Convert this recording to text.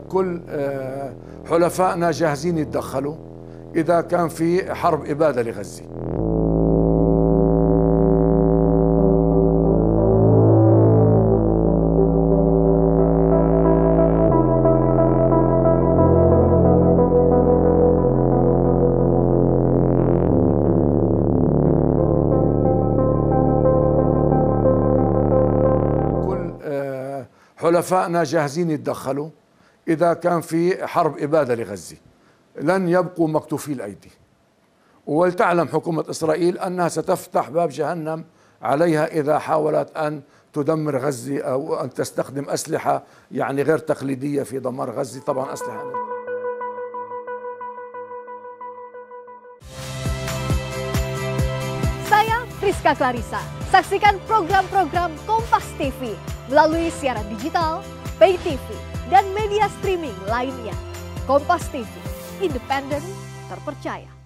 كل حلفائنا جاهزين يتدخلوا إذا كان في حرب إبادة لغزة. حلفائنا جاهزين يتدخلوا إذا كان في حرب إبادة لغزة. لن يبقوا مكتوفي الأيدي، ولتعلم حكومة إسرائيل أنها ستفتح باب جهنم عليها إذا حاولت أن تدمر غزة أو أن تستخدم أسلحة يعني غير تقليدية في دمار غزة. طبعا أسلحة Saya Rizka Clarissa. Saksikan program-program Kompas TV melalui siaran digital, pay TV, dan media streaming lainnya. Kompas TV, independen, terpercaya.